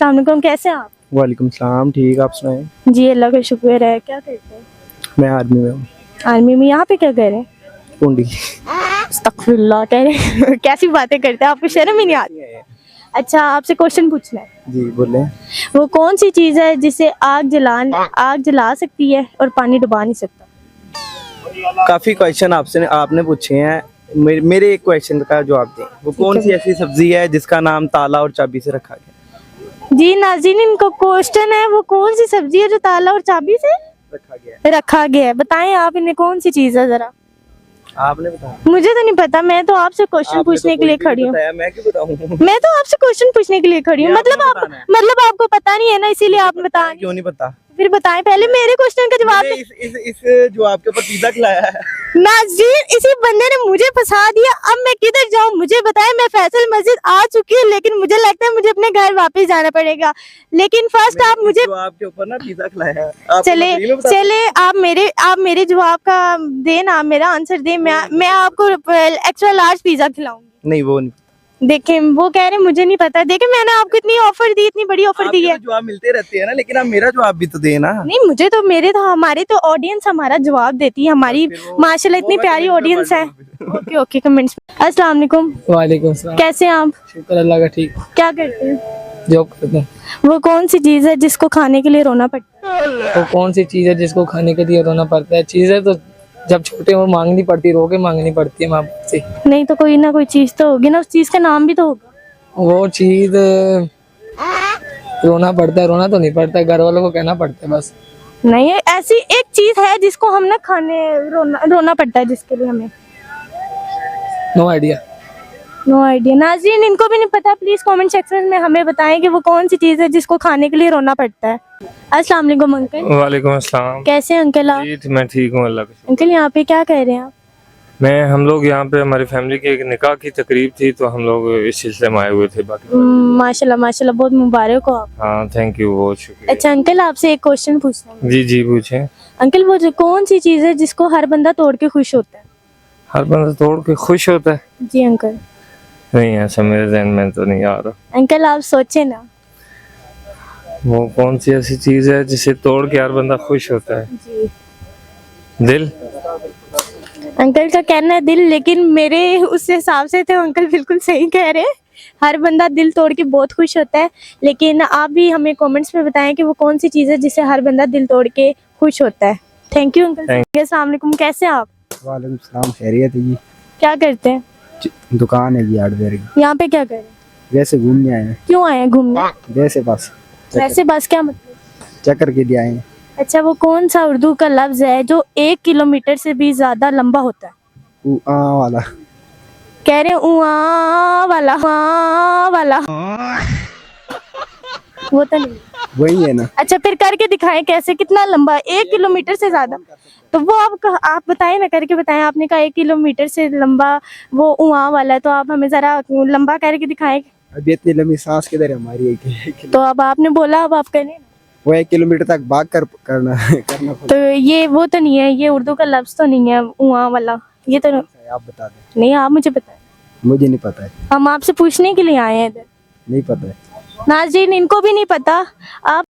अस्सलाम वालेकुम, कैसे हैं आप? वालेकुम सलाम, ठीक। आप सुनाएं? जी अल्लाह का शुक्र है। क्या करते हैं? मैं आर्मी में हूँ। आर्मी में? यहाँ पे क्या कर रहे हैं? कुंडी। अस्तगफिरुल्लाह कह रहे हैं। कैसी बातें करते हैं, आपको शर्म ही नहीं आती? अच्छा, आपसे क्वेश्चन पूछना है। जी बोले। वो कौन सी चीज़ है जिसे आग जला सकती है और पानी डुबा नहीं सकता? काफी क्वेश्चन आपने पूछे हैं, मेरे एक क्वेश्चन का जवाब दें। वो कौन सी ऐसी सब्जी है जिसका नाम ताला और चाबी से रखा गया? जी नाज़रीन, इनका क्वेश्चन है वो कौन सी सब्जी है जो ताला और चाबी से रखा गया है। बताएं आप, इन्हें कौन सी चीज़ है जरा? आपने बताया। मुझे तो नहीं पता, मैं तो आपसे क्वेश्चन पूछने के लिए खड़ी हूँ। मैं क्यों बताऊं? मैं तो आपसे क्वेश्चन पूछने के लिए खड़ी हूँ। मतलब आपको पता नहीं है ना, इसीलिए आप बता। क्यों नहीं पता? फिर बताएं, पहले मेरे क्वेश्चन का जवाब मैंने इस जवाब के ऊपर पिज़्ज़ा खिलाया है। नाज़रीन, इसी बंदे ने मुझे फंसा दिया। अब मैं किधर जाऊं, मुझे बताएं। मैं फैसल मस्जिद आ चुकी हूँ, लेकिन मुझे लगता है मुझे अपने घर वापस जाना पड़ेगा। लेकिन फर्स्ट आप मुझे जवाब के ऊपर ना पिज़्ज़ा खिलाया है। चले आप मेरे जवाब का दें, आप मेरा आंसर दें। मैं आपको एक्स्ट्रा लार्ज पिज़्ज़ा खिलाऊंगी। नहीं, वो नहीं। देखें, वो कह रहे मुझे नहीं पता। देखें, मैंने आपको इतनी ऑफर दी, इतनी बड़ी ऑफर दी है। तो जवाब मिलते रहते हैं ना, लेकिन आप मेरा जवाब भी तो देना। नहीं, मुझे तो हमारे तो ऑडियंस हमारा जवाब देती है। हमारी माशाल्लाह इतनी प्यारी ऑडियंस है। Okay okay, comments. अस्सलाम वालेकुम। वालेकुम सलाम। कैसे हैं आप? शुक्र अल्लाह का, ठीक। क्या करते हैं? जॉब करते हैं। वो कौन सी चीज़ है जिसको खाने के लिए रोना पड़ता है? वो कौन सी चीज़ है जिसको खाने के लिए रोना पड़ता है? चीज़ें तो जब छोटे वो मांगनी पड़ती, रो के मांगनी पड़ती है माँ बाप से। नहीं तो कोई ना कोई चीज़ तो होगी ना, उस चीज़ का नाम भी तो होगा। वो चीज़ रोना पड़ता है, रोना तो नहीं पड़ता, घर वालों को कहना पड़ता है बस। नहीं, ऐसी एक चीज़ है जिसको हम ना रोना पड़ता है, जिसके लिए हमें। No idea. No idea. नाज़रीन, इनको भी नहीं पता। प्लीज कमेंट सेक्शन में हमें बताएं कि वो कौन सी चीज़ है जिसको खाने के लिए रोना पड़ता है। अस्सलाम वालेकुम अंकल। वालेकुम अस्सलाम। कैसे हैं अंकल आप? जी मैं ठीक हूँ, अल्लाह का शुक्र। अंकल, यहाँ पे क्या कह रहे हैं आप? हम लोग यहाँ पे हमारी फैमिली की एक निकाह की तकरीब थी, तो हम लोग इस सिलसिले में आए हुए थे। बाकी माशाल्लाह माशाल्लाह, बहुत मुबारक हो आप। हाँ, थैंक यू, बहुत शुक्रिया। अच्छा अंकल, आपसे एक क्वेश्चन पूछना है। जी जी पूछें। अंकल, वो जो कौन सी चीज़ है जिसको हर बंदा तोड़ के खुश होता है? हर बंदा तोड़ के खुश होता है? जी अंकल। नहीं, ऐसा मेरे ज़हन में तो नहीं आ रहा। अंकल आप सोचे ना। वो कौन सी ऐसी चीज़ है जिसे तोड़ के हर बंदा खुश होता है? जी दिल। अंकल का कहना है दिल, लेकिन मेरे उस हिसाब से तो अंकल बिल्कुल सही कह रहे हैं। हर बंदा दिल तोड़ के बहुत खुश होता है, लेकिन आप भी हमें कमेंट्स में बताएं कि वो कौन सी चीज़ है जिससे हर बंदा दिल तोड़ के खुश होता है। Thank you uncle. अस्सलाम वालेकुम, कैसे हैं आप? वालेकुम सलाम, खैरियत है जी। क्या करते हैं? दुकान है जी हार्डवेयर की। यहाँ पे क्या कर रहे हैं? वैसे घूमने आए हैं। क्यों आए हैं घूमने? वैसे बस वैसे बस क्या मतलब? चक्कर के लिए आए हैं। अच्छा, वो कौन सा उर्दू का लफ्ज है जो 1 किलोमीटर से भी ज्यादा लंबा होता है? वाला। कह रहे उआ वाला। वो तो नहीं। वही है ना। अच्छा, फिर करके दिखाएं कैसे, कितना लंबा? 1 किलोमीटर से ज्यादा। तो वो आप बताएं ना, करके बताएं। आपने कहा 1 किलोमीटर से लंबा वो उआ वाला है, तो आप हमें जरा लंबा करके दिखाएं। अभी इतनी लंबी सांस किधर है हमारी? तो अब आपने बोला, अब आप करें। वो 1 किलोमीटर तक भाग कर करना तो ये वो तो नहीं है, ये उर्दू का लफ्ज तो नहीं है उआ वाला। ये तो आप बता दें। नहीं, आप मुझे बताएं। मुझे नहीं पता है। हम आपसे पूछने के लिए आए हैं इधर। नहीं पता है। नाज़रीन, इनको भी नहीं पता। आप